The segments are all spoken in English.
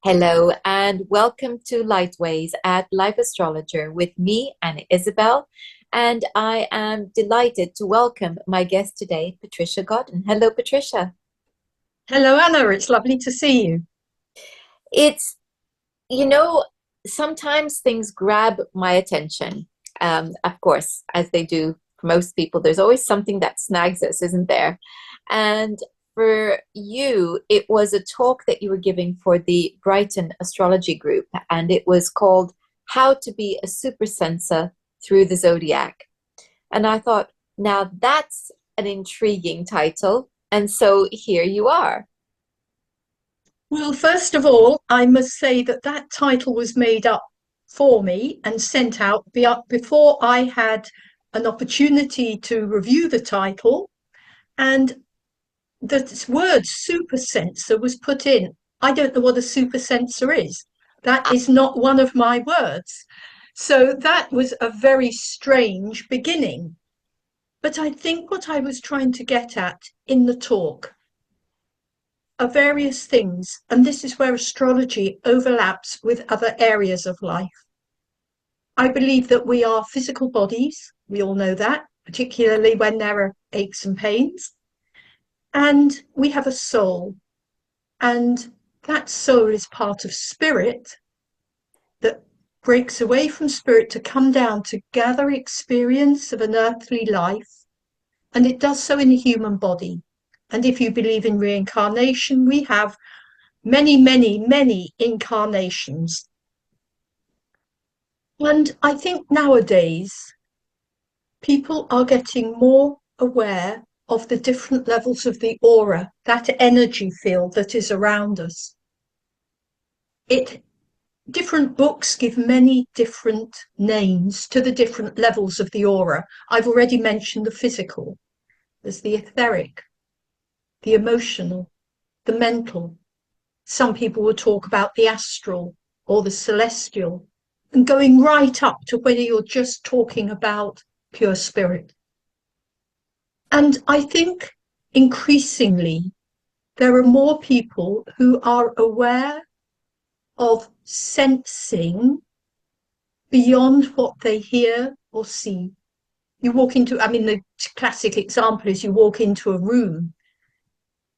Hello and welcome to Lightways at Life Astrologer with me, Anna Isabel. And I am delighted to welcome my guest today, Patricia Godden. Hello, Patricia. Hello, Anna. It's lovely to see you. It's, you know, Sometimes things grab my attention. Of course, as they do for most people, there's always something that snags us, isn't there? And for you, it was a talk that you were giving for the Brighton Astrology Group, and it was called How to Be a Super Sensor Through the Zodiac. And I thought, now that's an intriguing title. And so here you are. Well, first of all, I must say that that title was made up for me and sent out before I had an opportunity to review the title. And the word super sensor was put in. I don't know what a super sensor is. That is not one of my words. So that was a very strange beginning. But I think what I was trying to get at in the talk are various things, and this is where astrology overlaps with other areas of life. I believe that we are physical bodies, we all know that, particularly when there are aches and pains, and we have a soul, and that soul is part of spirit that breaks away from spirit to come down to gather experience of an earthly life, and it does so in a human body. And if you believe in reincarnation, we have many, many, many incarnations. And I think nowadays people are getting more aware of the different levels of the aura, that energy field that is around us. It Different books give many different names to the different levels of the aura. I've already mentioned the physical. There's the etheric, the emotional, the mental. Some people will talk about the astral or the celestial, and going right up to whether you're just talking about pure spirit. And I think increasingly there are more people who are aware of sensing beyond what they hear or see. You walk into, I mean, the classic example is you walk into a room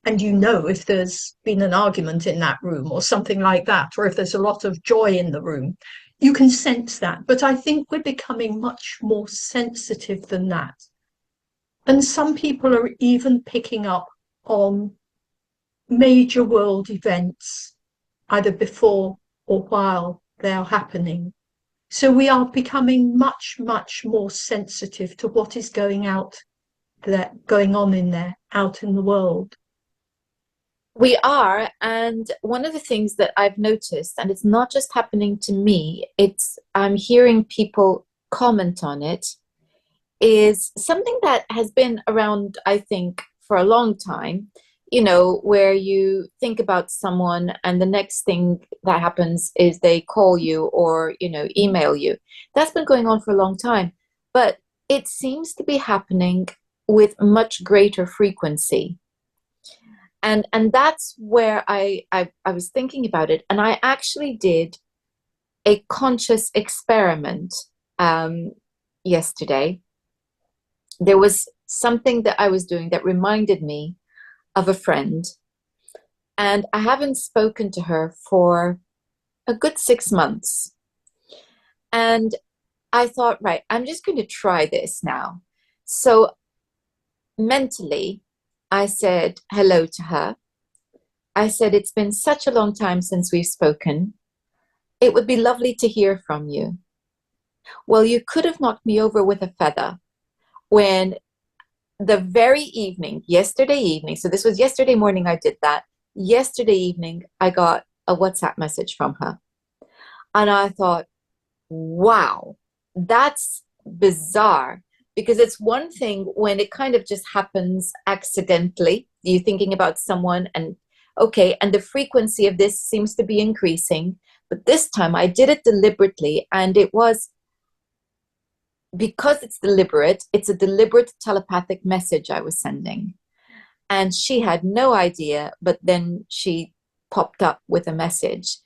and you know if there's been an argument in that room or something like that, or if there's a lot of joy in the room, you can sense that. But I think we're becoming much more sensitive than that. And some people are even picking up on major world events, either before or while they are happening. So we are becoming much, much more sensitive to what is going on in there, out in the world. We are, and one of the things that I've noticed, and it's not just happening to me, it's I'm hearing people comment on it, is something that has been around, I think, for a long time, where you think about someone and the next thing that happens is they call you or, email you. That's been going on for a long time, but it seems to be happening with much greater frequency. And that's where I was thinking about it. And I actually did a conscious experiment yesterday. There was something that I was doing that reminded me of a friend. And I haven't spoken to her for a good 6 months. And I thought, right, I'm just going to try this now. So mentally, I said hello to her. I said, it's been such a long time since we've spoken. It would be lovely to hear from you. Well, you could have knocked me over with a feather when the very evening, yesterday evening, so this was yesterday morning I did that. Yesterday evening, I got a WhatsApp message from her. And I thought, wow, that's bizarre. Because it's one thing when it kind of just happens accidentally. You're thinking about someone and okay, and the frequency of this seems to be increasing. But this time I did it deliberately, and it was because it's a deliberate telepathic message I was sending. And she had no idea, but then she popped up with a message.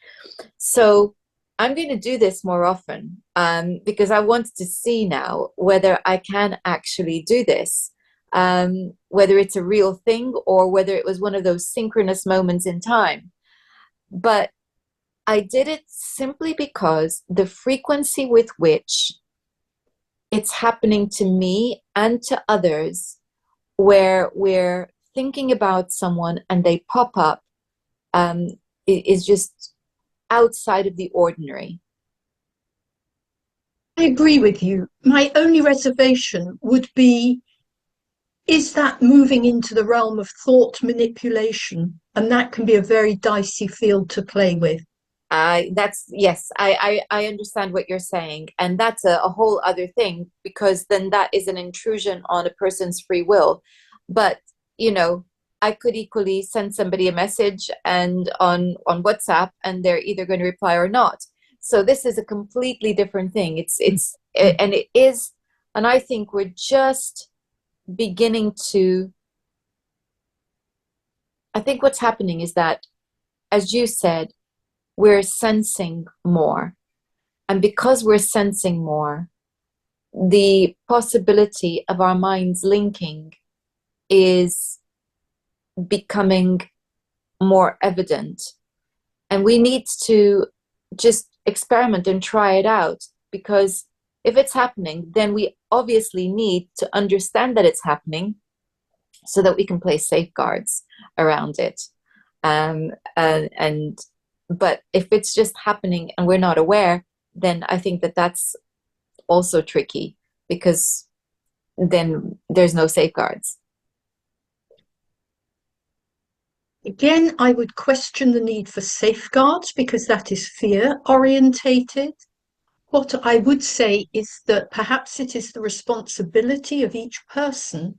So I'm going to do this more often, because I want to see now whether I can actually do this, whether it's a real thing or whether it was one of those synchronous moments in time. But I did it simply because the frequency with which it's happening to me and to others, where we're thinking about someone and they pop up, um, is just outside of the ordinary. I agree with you. My only reservation would be, is that moving into the realm of thought manipulation? And that can be a very dicey field to play with. That's yes, I understand what you're saying, and that's a whole other thing, because then that is an intrusion on a person's free will. But you know, I could equally send somebody a message and on WhatsApp, and they're either going to reply or not. So this is a completely different thing. And it is, and I think we're just beginning to. I think what's happening is that, as you said, we're sensing more. And because we're sensing more, the possibility of our minds linking is becoming more evident. And we need to just experiment and try it out, because if it's happening, then we obviously need to understand that it's happening so that we can place safeguards around it. And but if it's just happening and we're not aware, then I think that that's also tricky, because then there's no safeguards. Again, I would question the need for safeguards because that is fear orientated. What I would say is that perhaps it is the responsibility of each person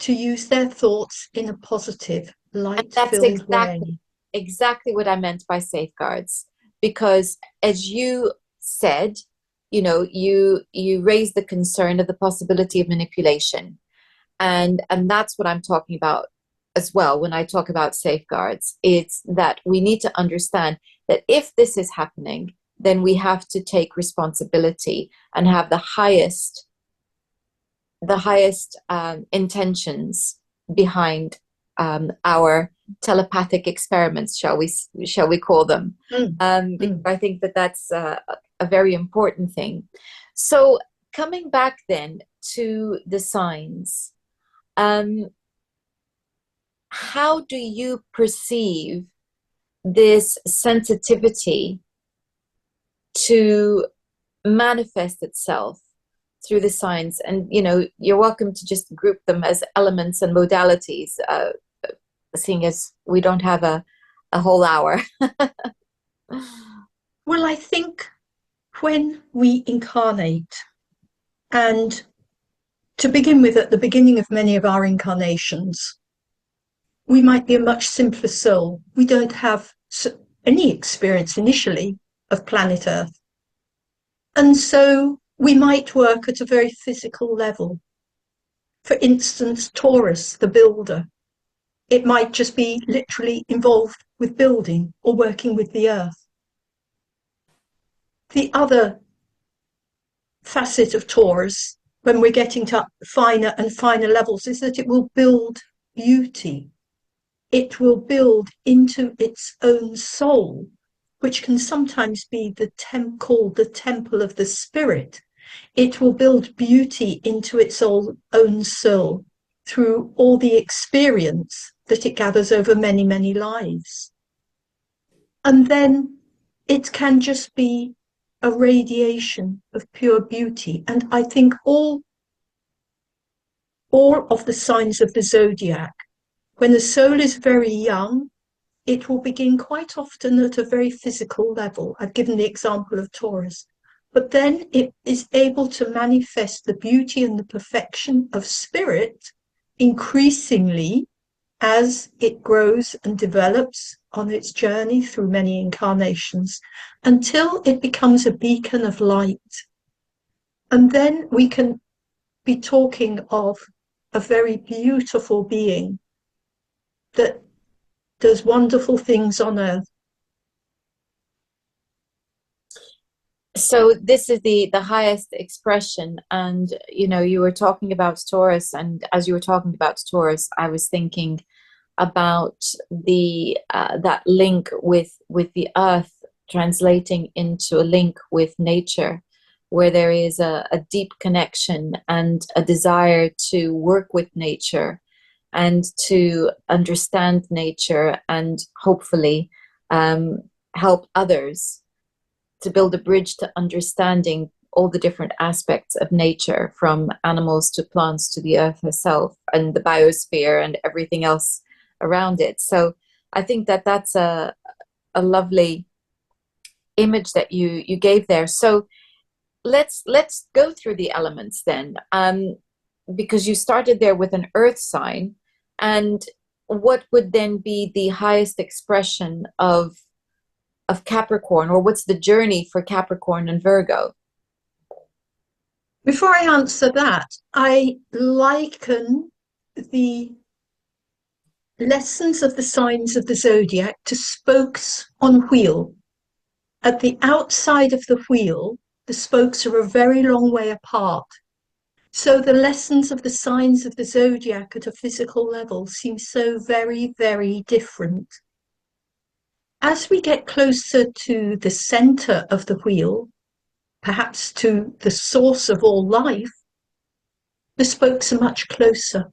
to use their thoughts in a positive, And that's light-filled way. exactly what I meant by safeguards. Because as you said, you raised the concern of the possibility of manipulation. And that's what I'm talking about as well when I talk about safeguards. It's that we need to understand that if this is happening, then we have to take responsibility and have the highest intentions behind our telepathic experiments, shall we call them? Mm, Because mm. I think that that's a very important thing. So coming back then to the signs, um, how do you perceive this sensitivity to manifest itself through the signs? And you're welcome to just group them as elements and modalities, seeing as we don't have a whole hour. Well, I think when we incarnate, and to begin with, at the beginning of many of our incarnations, we might be a much simpler soul. We don't have any experience initially of planet Earth. And so we might work at a very physical level. For instance, Taurus, the builder, it might just be literally involved with building or working with the earth. The other facet of Taurus, when we're getting to finer and finer levels, is that it will build beauty. It will build into its own soul, which can sometimes be called the temple of the spirit. It will build beauty into its own soul through all the experience that it gathers over many, many lives. And then it can just be a radiation of pure beauty. And I think all of the signs of the zodiac, when the soul is very young, it will begin quite often at a very physical level. I've given the example of Taurus. But then it is able to manifest the beauty and the perfection of spirit increasingly as it grows and develops on its journey through many incarnations, until it becomes a beacon of light. And then we can be talking of a very beautiful being that does wonderful things on earth So this is the highest expression, and you were talking about Taurus, and as you were talking about Taurus, I was thinking about the that link with the earth translating into a link with nature, where there is a deep connection and a desire to work with nature and to understand nature and hopefully help others to build a bridge to understanding all the different aspects of nature, from animals to plants to the earth herself and the biosphere and everything else around it. So I think that that's a lovely image that you gave there. So let's go through the elements then, because you started there with an earth sign, and what would then be the highest expression of Capricorn, or what's the journey for Capricorn and Virgo? Before I answer that, I liken the lessons of the signs of the zodiac to spokes on wheel. At the outside of the wheel, the spokes are a very long way apart. So the lessons of the signs of the zodiac at a physical level seem so very, very different. As we get closer to the center of the wheel, perhaps to the source of all life, the spokes are much closer.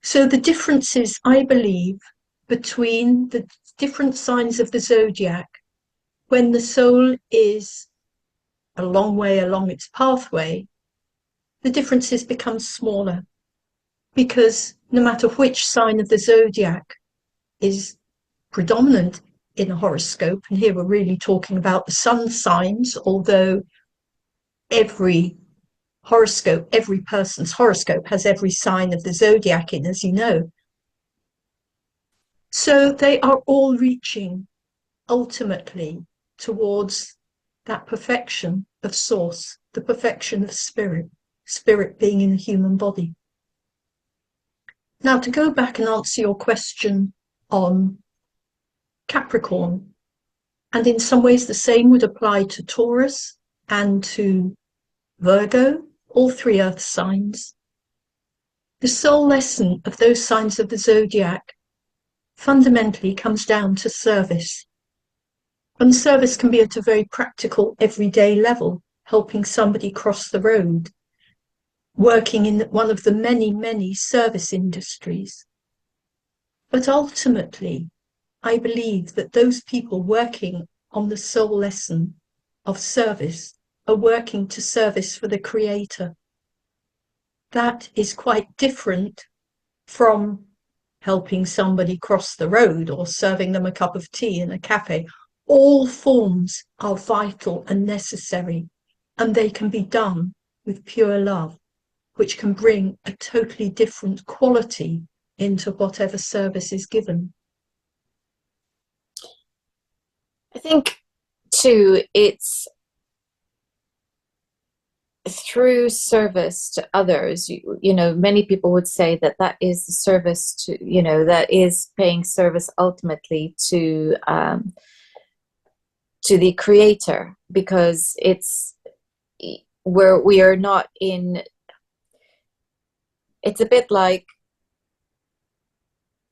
So the differences, I believe, between the different signs of the zodiac, when the soul is a long way along its pathway, the differences become smaller, because no matter which sign of the zodiac is predominant in a horoscope, and here we're really talking about the sun signs, although every horoscope, every person's horoscope has every sign of the zodiac in, as you know. So they are all reaching ultimately towards that perfection of source, the perfection of spirit, spirit being in the human body. Now, to go back and answer your question on Capricorn, and in some ways the same would apply to Taurus and to Virgo, all three earth signs. The sole lesson of those signs of the zodiac fundamentally comes down to service. And service can be at a very practical, everyday level, helping somebody cross the road, working in one of the many, many service industries. But ultimately, I believe that those people working on the sole lesson of service are working to service for the Creator. That is quite different from helping somebody cross the road or serving them a cup of tea in a cafe. All forms are vital and necessary, and they can be done with pure love, which can bring a totally different quality into whatever service is given. I think too, it's through service to others. Many people would say that that is the service to, that is paying service ultimately to the Creator, because it's where we are not in. It's a bit like,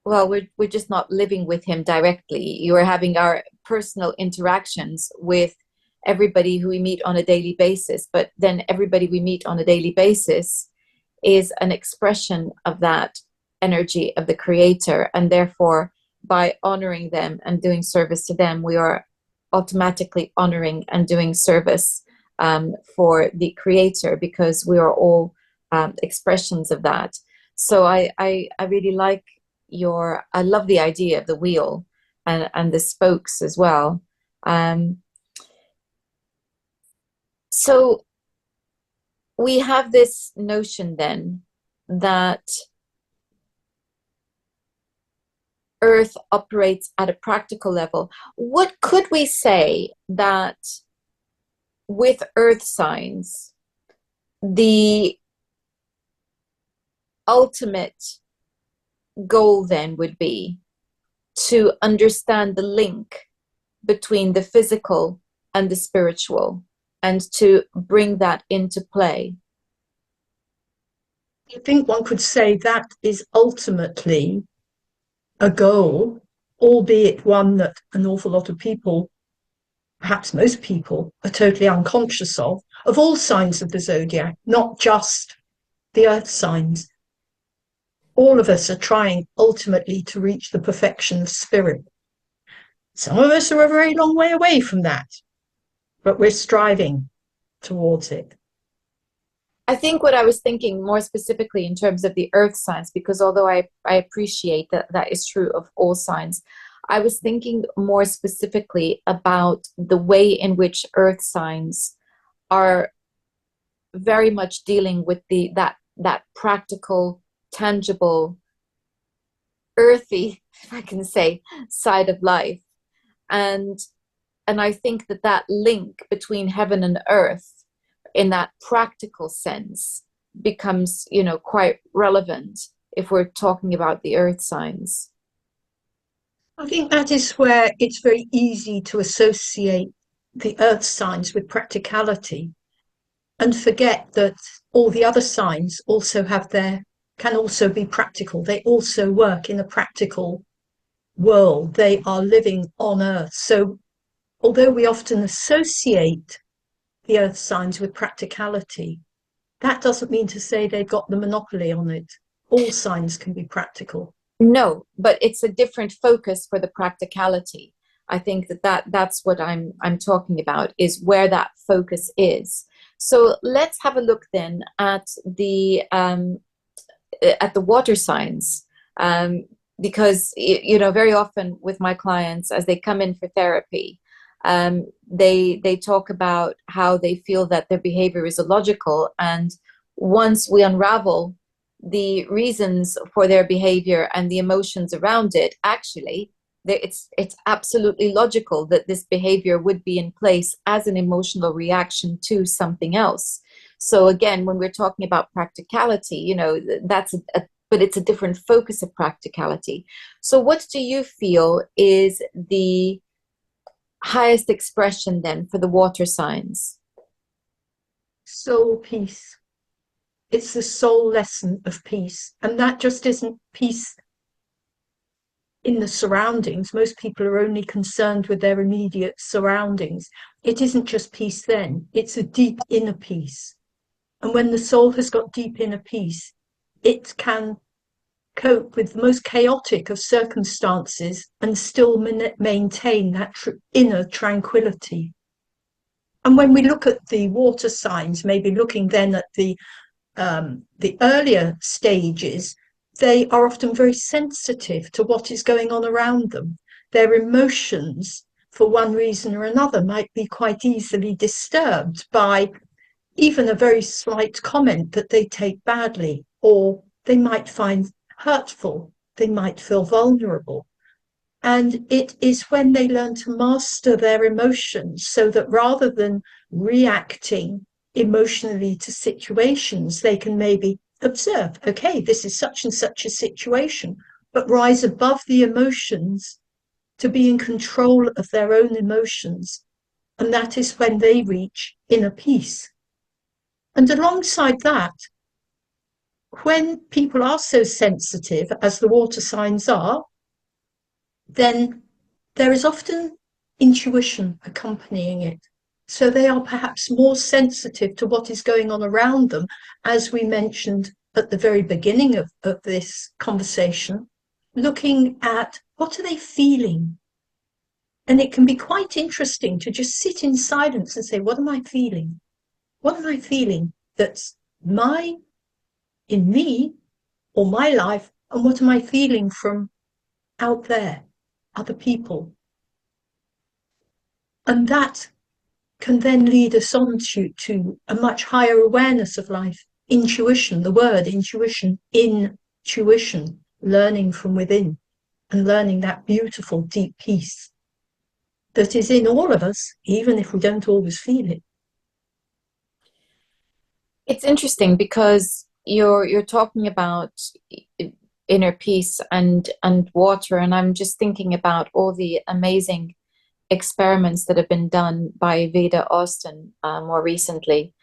well, we're just not living with him directly. You are having our personal interactions with everybody who we meet on a daily basis, but then everybody we meet on a daily basis is an expression of that energy of the Creator, and therefore by honoring them and doing service to them, we are automatically honoring and doing service for the Creator, because we are all expressions of that. So I really like I love the idea of the wheel and the spokes as well. So we have this notion then that Earth operates at a practical level. What could we say that with Earth signs, the ultimate goal then would be to understand the link between the physical and the spiritual? and to bring that into play. I think one could say that is ultimately a goal, albeit one that an awful lot of people, perhaps most people, are totally unconscious of all signs of the zodiac, not just the earth signs. All of us are trying ultimately to reach the perfection of spirit. Some of us are a very long way away from that, but we're striving towards it. I think what I was thinking more specifically in terms of the earth signs, because although I appreciate that that is true of all signs, I was thinking more specifically about the way in which earth signs are very much dealing with that practical, tangible, earthy, if I can say, side of life. And and I think that that link between heaven and earth in that practical sense becomes, quite relevant if we're talking about the earth signs. I think that is where it's very easy to associate the earth signs with practicality and forget that all the other signs also can also be practical. They also work in a practical world. They are living on earth. So although we often associate the earth signs with practicality, that doesn't mean to say they've got the monopoly on it. All signs can be practical. No, but it's a different focus for the practicality. I think that's what I'm talking about, is where that focus is. So let's have a look then at the water signs, because very often with my clients as they come in for therapy, they talk about how they feel that their behavior is illogical, and once we unravel the reasons for their behavior and the emotions around it, actually, it's absolutely logical that this behavior would be in place as an emotional reaction to something else. So again, when we're talking about practicality, but it's a different focus of practicality. So what do you feel is the highest expression then for the water signs? Soul peace. It's the soul lesson of peace. And that just isn't peace in the surroundings. Most people are only concerned with their immediate surroundings. It isn't just peace then, it's a deep inner peace. And when the soul has got deep inner peace, it can cope with the most chaotic of circumstances and still maintain that inner tranquility. And when we look at the water signs, maybe looking then at the earlier stages, they are often very sensitive to what is going on around them. Their emotions, for one reason or another, might be quite easily disturbed by even a very slight comment that they take badly, or they might find hurtful, they might feel vulnerable. And it is when they learn to master their emotions, so that rather than reacting emotionally to situations, they can maybe observe, okay, this is such and such a situation, but rise above the emotions to be in control of their own emotions. And that is when they reach inner peace. And alongside that, when people are so sensitive, as the water signs are, then there is often intuition accompanying it. So they are perhaps more sensitive to what is going on around them, as we mentioned at the very beginning of this conversation, looking at what are they feeling. And it can be quite interesting to just sit in silence and say, what am I feeling? What am I feeling that's in me or my life? And what am I feeling from out there, other people? And that can then lead us on to a much higher awareness of life. Intuition, the word intuition, learning from within and learning that beautiful deep peace that is in all of us, even if we don't always feel it. It's interesting because you're talking about inner peace and water, and I'm just thinking about all the amazing experiments that have been done by Veda Austin more recently,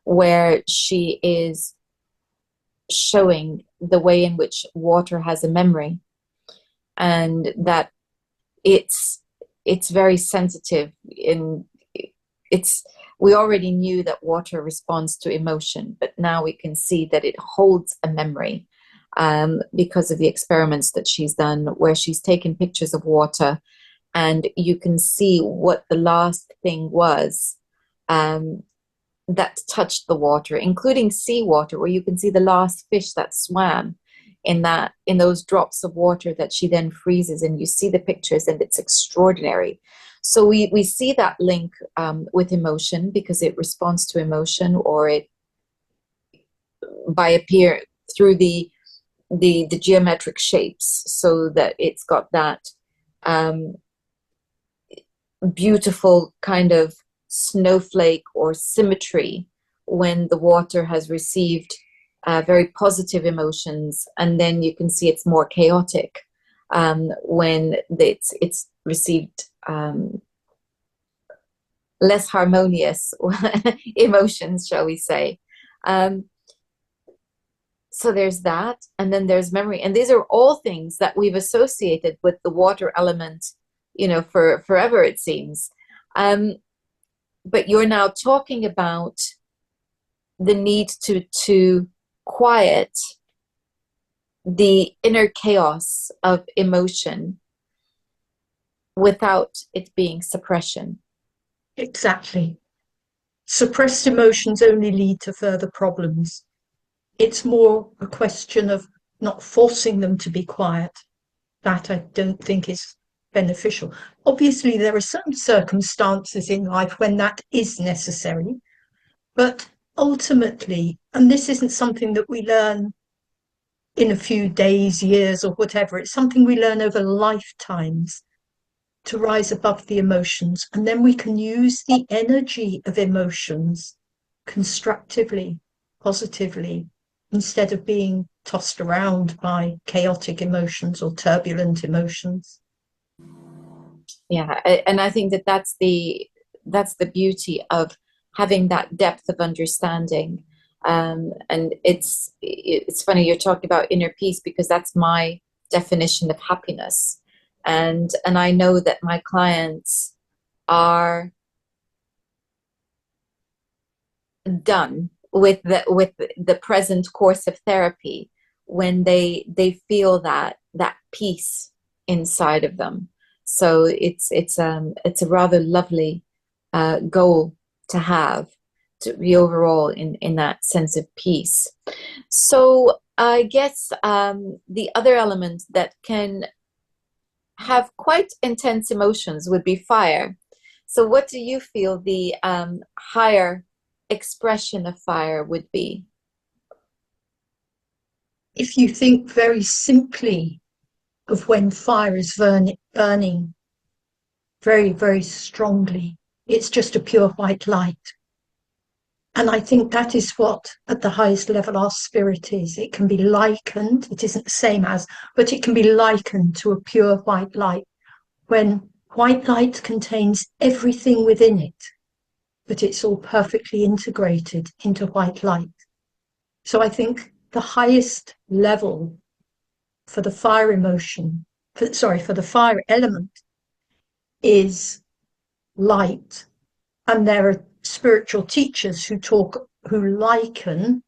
where she is showing the way in which water has a memory, and that it's it's very sensitive in it's we already knew that water responds to emotion, but now we can see that it holds a memory, because of the experiments that she's done, where she's taken pictures of water, and you can see what the last thing was, um, that touched the water, including seawater, where you can see the last fish that swam in those drops of water that she then freezes, and you see the pictures, and it's extraordinary. So we see that link, with emotion, because it responds to emotion, or it by appear through the geometric shapes, so that it's got that, um, beautiful kind of snowflake or symmetry when the water has received very positive emotions, and then you can see it's more chaotic, when it's received, less harmonious emotions, shall we say. Um, so there's that, and then there's memory, and these are all things that we've associated with the water element, for forever, it seems. Um, but you're now talking about the need to quiet the inner chaos of emotion without it being suppression. Exactly. Suppressed emotions only lead to further problems. It's more a question of not forcing them to be quiet. That I don't think is beneficial. Obviously, there are certain circumstances in life when that is necessary, but ultimately, and this isn't something that we learn in a few days, years, or whatever, it's something we learn over lifetimes to rise above the emotions. And then we can use the energy of emotions constructively, positively, instead of being tossed around by chaotic emotions or turbulent emotions. Yeah, and I think that that's the beauty of having that depth of understanding. And it's funny you're talking about inner peace, because that's my definition of happiness. And I know that my clients are done with the present course of therapy when they feel that peace inside of them. So it's a rather lovely goal to have, to be overall in that sense of peace. So I guess, the other element that can have quite intense emotions would be fire. So, what do you feel the higher expression of fire would be? If you think very simply of when fire is burning very, very strongly, it's just a pure white light. And I think that is what, at the highest level, our spirit is. It can be likened, it isn't the same as, but it can be likened to a pure white light, when white light contains everything within it, but it's all perfectly integrated into white light. So I think the highest level for the fire emotion, for the fire element, is light. And there are spiritual teachers who liken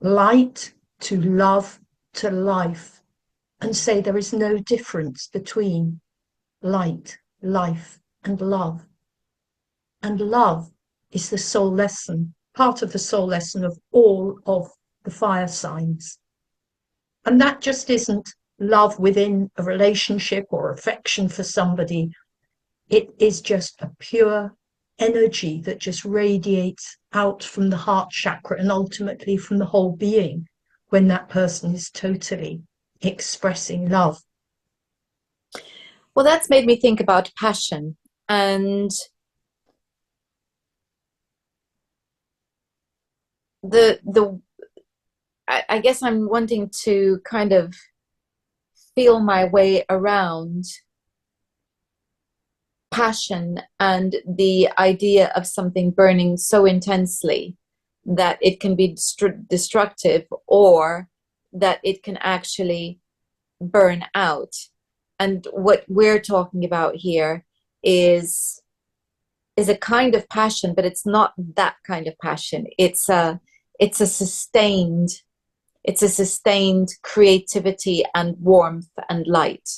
light to love to life, and say there is no difference between light, life, and love. And love is the soul lesson, part of the soul lesson of all of the fire signs. And that just isn't love within a relationship or affection for somebody. It is just a pure energy that just radiates out from the heart chakra and ultimately from the whole being when that person is totally expressing love. Well, that's made me think about passion, and the I guess I'm wanting to kind of feel my way around passion and the idea of something burning so intensely that it can be destructive, or that it can actually burn out. And what we're talking about here is is a kind of passion, but it's not that kind of passion. It's a sustained, it's a sustained creativity and warmth and light.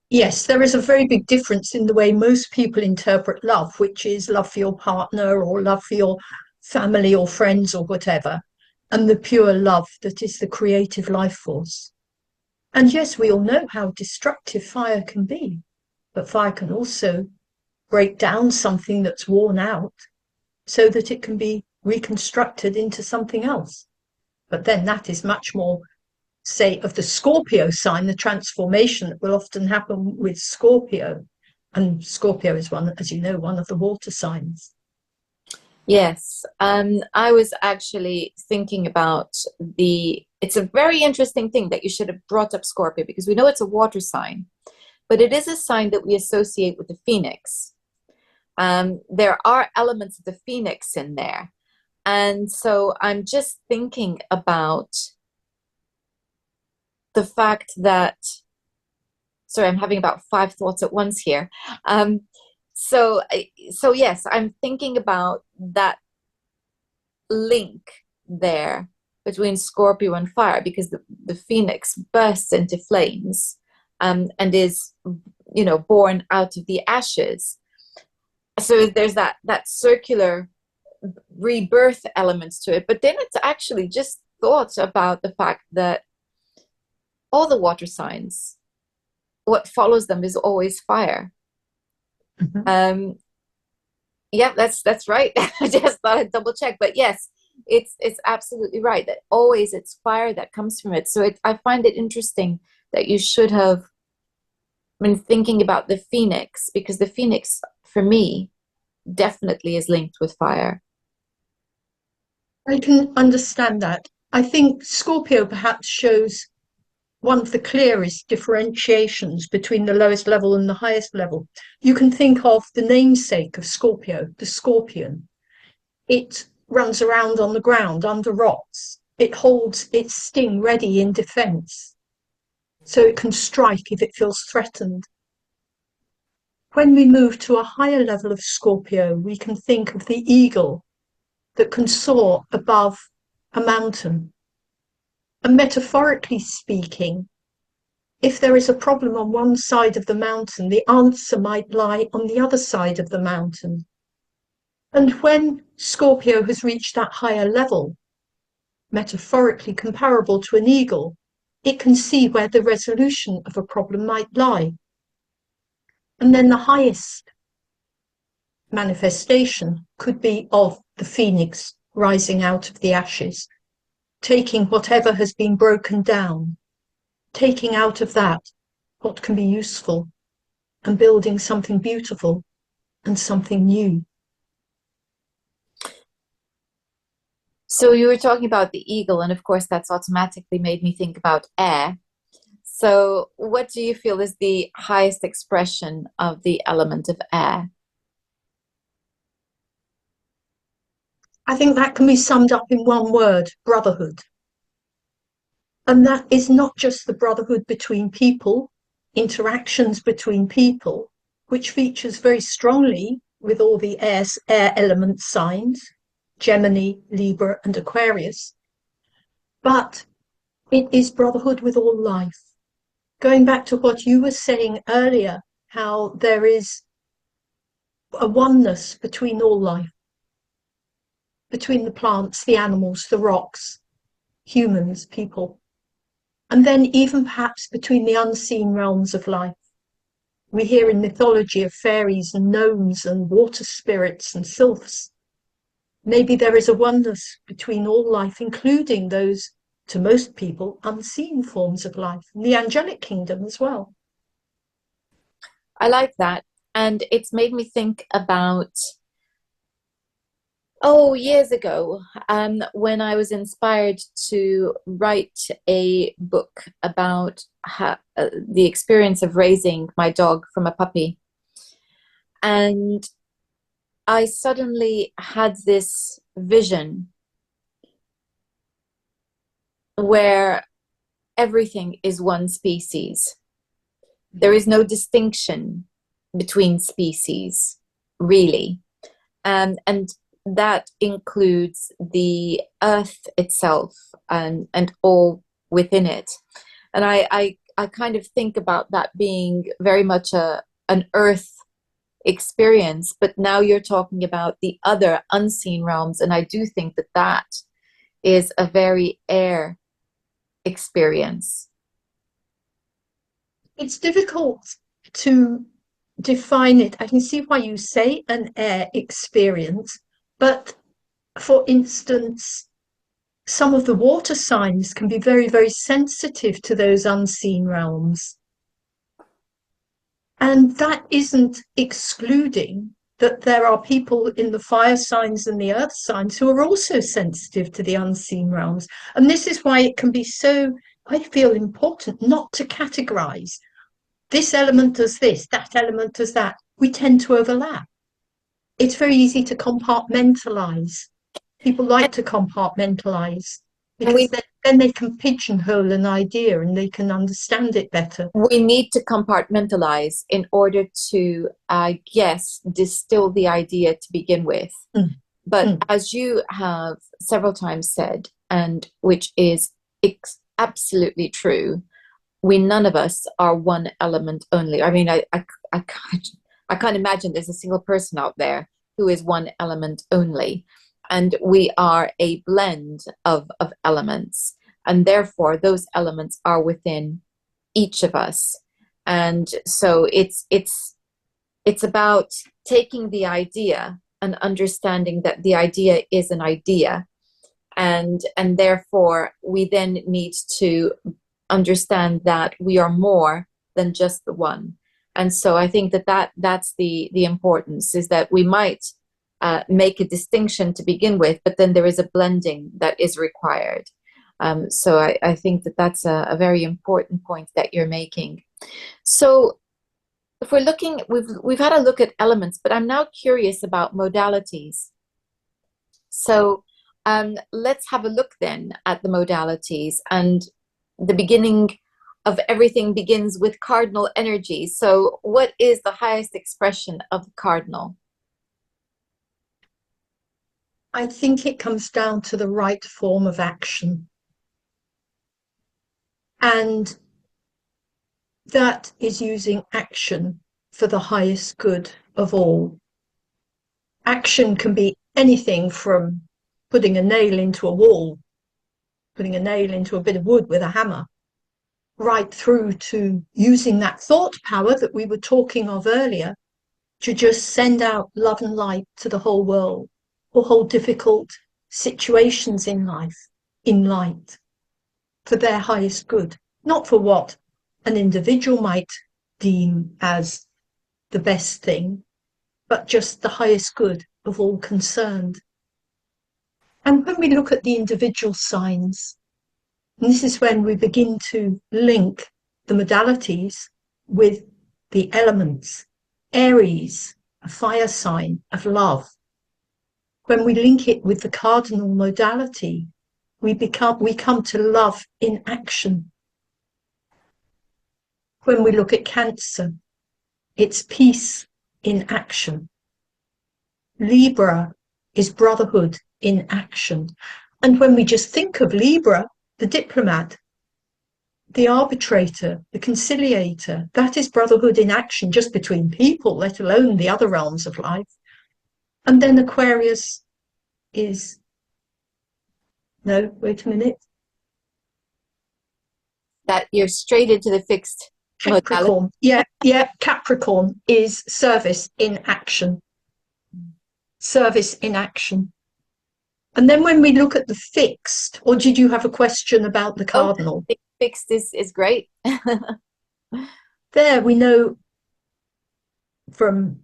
Yes, there is a very big difference in the way most people interpret love, which is love for your partner or love for your family or friends or whatever, and the pure love that is the creative life force. And yes, we all know how destructive fire can be, but fire can also break down something that's worn out so that it can be reconstructed into something else. But then that is much more, say, of the Scorpio sign, the transformation that will often happen with Scorpio. And Scorpio is one, as you know, one of the water signs. Yes, I was actually thinking about it's a very interesting thing that you should have brought up Scorpio, because we know it's a water sign, but it is a sign that we associate with the phoenix. There are elements of the phoenix in there. And so I'm just thinking about the fact that, sorry, I'm having about five thoughts at once here. Um, so yes, I'm thinking about that link there between Scorpio and fire, because the phoenix bursts into flames, and is, born out of the ashes. So there's that circular rebirth elements to it. But then it's actually just thought about the fact that all the water signs, what follows them is always fire. Mhm. Yeah, that's right. I just thought I'd double check, but yes, it's absolutely right that always it's fire that comes from it. So I find it interesting that you should have been thinking about the phoenix, because the phoenix for me definitely is linked with fire. I can understand that. I think Scorpio perhaps shows one of the clearest differentiations between the lowest level and the highest level. You can think of the namesake of Scorpio, the scorpion. It runs around on the ground under rocks. It holds its sting ready in defense, so it can strike if it feels threatened. When we move to a higher level of Scorpio, we can think of the eagle that can soar above a mountain. And metaphorically speaking, if there is a problem on one side of the mountain, the answer might lie on the other side of the mountain. And when Scorpio has reached that higher level, metaphorically comparable to an eagle, it can see where the resolution of a problem might lie. And then the highest manifestation could be of the phoenix rising out of the ashes, taking whatever has been broken down, taking out of that what can be useful, and building something beautiful and something new. So you were talking about the eagle, and of course that's automatically made me think about air. So what do you feel is the highest expression of the element of air? I think that can be summed up in one word: brotherhood. And that is not just the brotherhood between people, interactions between people, which features very strongly with all the air element signs, Gemini, Libra, and Aquarius, but it is brotherhood with all life. Going back to what you were saying earlier, how there is a oneness between all life, between the plants, the animals, the rocks, humans, people, and then even perhaps between the unseen realms of life. We hear in mythology of fairies and gnomes and water spirits and sylphs. Maybe there is a oneness between all life, including those, to most people, unseen forms of life, and the angelic kingdom as well. I like that. And it's made me think about, oh, years ago, when I was inspired to write a book about the experience of raising my dog from a puppy. And I suddenly had this vision where everything is one species. There is no distinction between species, really. And that includes the earth itself and all within it. And I kind of think about that being very much an earth experience, but now you're talking about the other unseen realms. And I do think that that is a very air experience. It's difficult to define it. I can see why you say an air experience, but for instance, some of the water signs can be very, very sensitive to those unseen realms. And that isn't excluding that there are people in the fire signs and the earth signs who are also sensitive to the unseen realms. And this is why it can be so, I feel, important not to categorize. This element does this, that element does that. We tend to overlap. It's very easy to compartmentalize. People like to compartmentalize And because then they can pigeonhole an idea and they can understand it better. we need to compartmentalize in order to, I guess, distill the idea to begin with. Mm. But Mm. as you have several times said, and which is absolutely true, we none of us are one element only. I mean, I can't imagine there's a single person out there who is one element only. And we are a blend of elements. And therefore, those elements are within each of us. And so it's about taking the idea and understanding that the idea is an idea. And therefore, we then need to understand that we are more than just the one. And so I think that's the importance, is that we might make a distinction to begin with, but then there is a blending that is required. So I think that that's a very important point that you're making. So if we're looking, we've had a look at elements, but I'm now curious about modalities. So let's have a look then at the modalities. And the beginning of everything begins with cardinal energy. So what is the highest expression of the cardinal? I think it comes down to the right form of action. And that is using action for the highest good of all. Action can be anything from putting a nail into a wall, putting a nail into a bit of wood with a hammer, right through to using that thought power that we were talking of earlier to just send out love and light to the whole world, or hold difficult situations in life in light for their highest good, not for what an individual might deem as the best thing, but just the highest good of all concerned. And when we look at the individual signs, and this is when we begin to link the modalities with the elements. Aries, a fire sign of love. When we link it with the cardinal modality, we come to love in action. When we look at Cancer, it's peace in action. Libra is brotherhood in action. And when we just think of Libra, the diplomat, the arbitrator, the conciliator, that is brotherhood in action just between people, let alone the other realms of life. And then Aquarius is, no, wait a minute. That you're straight into the fixed Capricorn. modality. Yeah, Capricorn is service in action. Service in action. And then when we look at the fixed, or did you have a question about the cardinal? Oh, fixed is great. There we know from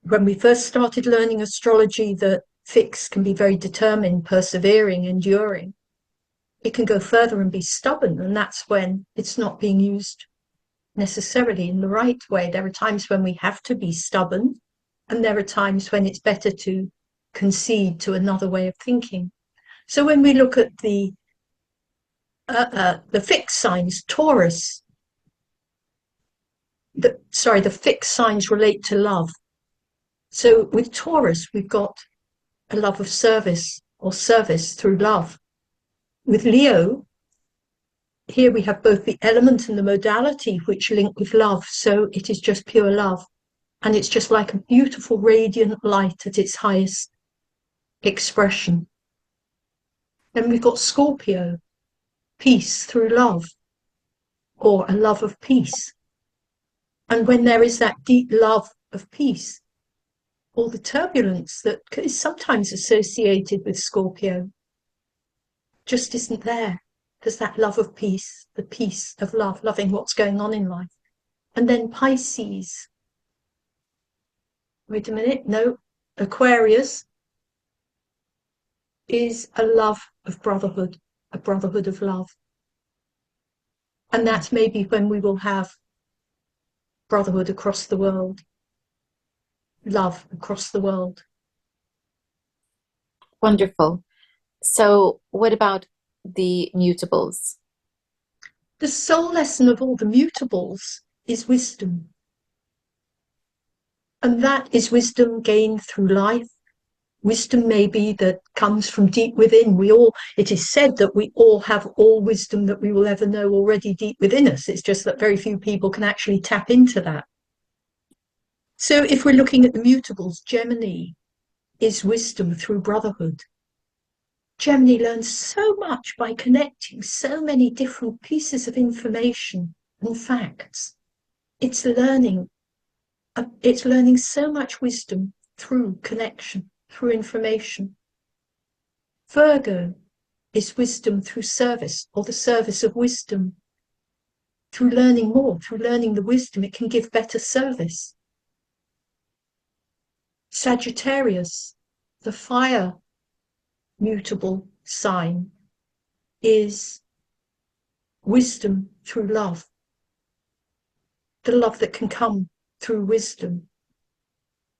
when we first started learning astrology that fixed can be very determined, persevering, enduring. It can go further and be stubborn, and that's when it's not being used necessarily in the right way. There are times when we have to be stubborn And there are times when it's better to concede to another way of thinking. So when we look at the fixed signs, Taurus, the fixed signs relate to love. So with Taurus, we've got a love of service or service through love. With Leo, here we have both the element and the modality which link with love. So it is just pure love. And it's just like a beautiful radiant light at its highest expression. Then we've got Scorpio, peace through love, or a love of peace. And when there is that deep love of peace, all the turbulence that is sometimes associated with Scorpio just isn't there. There's that love of peace, the peace of love, loving what's going on in life. And then Pisces. Wait a minute, no. Aquarius is a love of brotherhood, a brotherhood of love. And that's maybe when we will have brotherhood across the world, love across the world. Wonderful. So, what about the mutables? The sole lesson of all the mutables is wisdom. And that is wisdom gained through life. Wisdom maybe that comes from deep within. It is said that we all have all wisdom that we will ever know already deep within us. It's just that very few people can actually tap into that. So if we're looking at the mutables, Gemini is wisdom through brotherhood. Gemini learns so much by connecting so many different pieces of information and facts. It's learning so much wisdom through connection, through information. Virgo is wisdom through service, or the service of wisdom. Through learning more, through learning the wisdom, it can give better service. Sagittarius, the fire mutable sign, is wisdom through love. The love that can come through wisdom.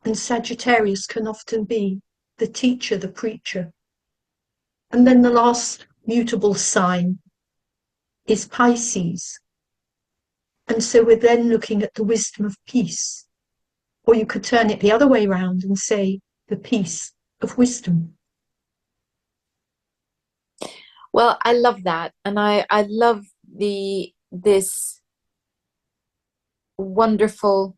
And Sagittarius can often be the teacher, the preacher. And then the last mutable sign is Pisces. And so we're then looking at the wisdom of peace. Or you could turn it the other way around and say the peace of wisdom. Well, I love that. And I love this wonderful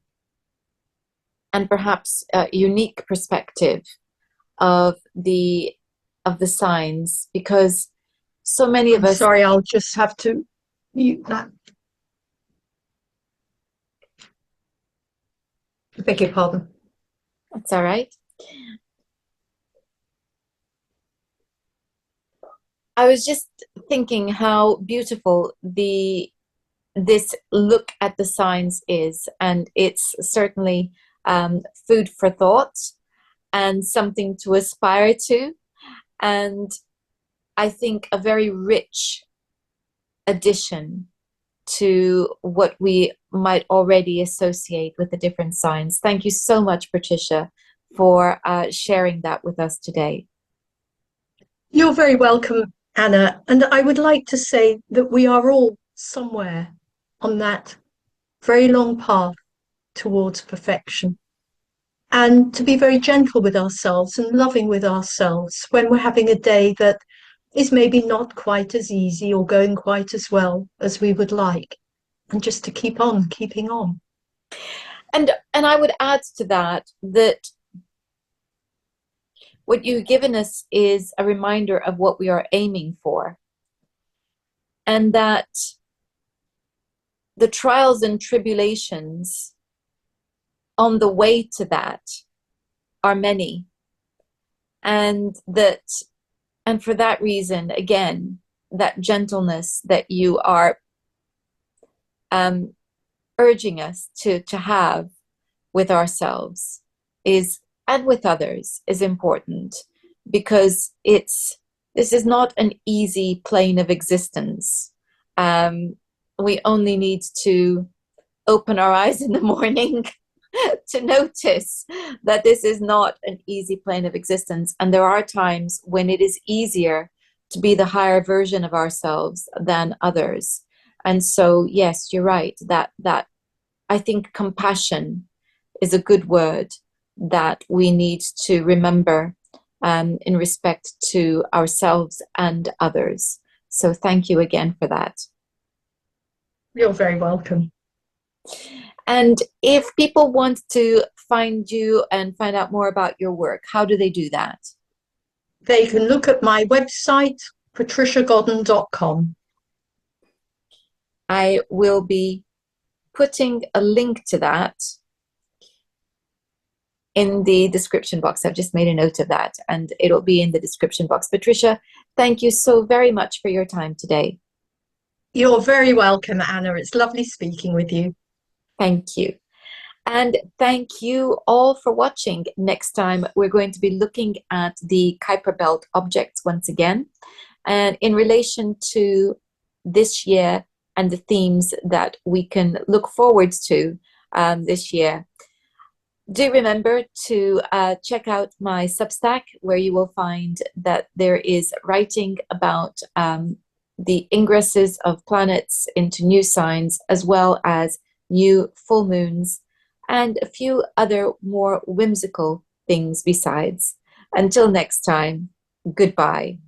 and perhaps unique perspective of the signs, because so many of us. Sorry, I'll just have to mute that. I beg your pardon. That's all right. I was just thinking how beautiful this look at the signs is, and it's certainly food for thought and something to aspire to, and I think a very rich addition to what we might already associate with the different signs. Thank you so much, Patricia, for sharing that with us today. You're very welcome, Anna. And I would like to say that we are all somewhere on that very long path towards perfection. And to be very gentle with ourselves and loving with ourselves when we're having a day that is maybe not quite as easy or going quite as well as we would like. And just to keep on keeping on. And I would add to that what you've given us is a reminder of what we are aiming for. And that the trials and tribulations on the way to that are many. And for that reason, again, that gentleness that you are urging us to have with ourselves and with others is important, because this is not an easy plane of existence. We only need to open our eyes in the morning to notice that this is not an easy plane of existence. And there are times when it is easier to be the higher version of ourselves than others. And so, yes, you're right, that I think compassion is a good word that we need to remember in respect to ourselves and others. So thank you again for that. You're very welcome. And if people want to find you and find out more about your work, how do they do that? They can look at my website, patriciagodden.com. I will be putting a link to that in the description box. I've just made a note of that, and it'll be in the description box. Patricia, thank you so very much for your time today. You're very welcome, Anna. It's lovely speaking with you. Thank you. And thank you all for watching. Next time, we're going to be looking at the Kuiper Belt objects once again, and in relation to this year and the themes that we can look forward to this year. Do remember to check out my Substack, where you will find that there is writing about the ingresses of planets into new signs, as well as new full moons, and a few other more whimsical things besides. Until next time, goodbye.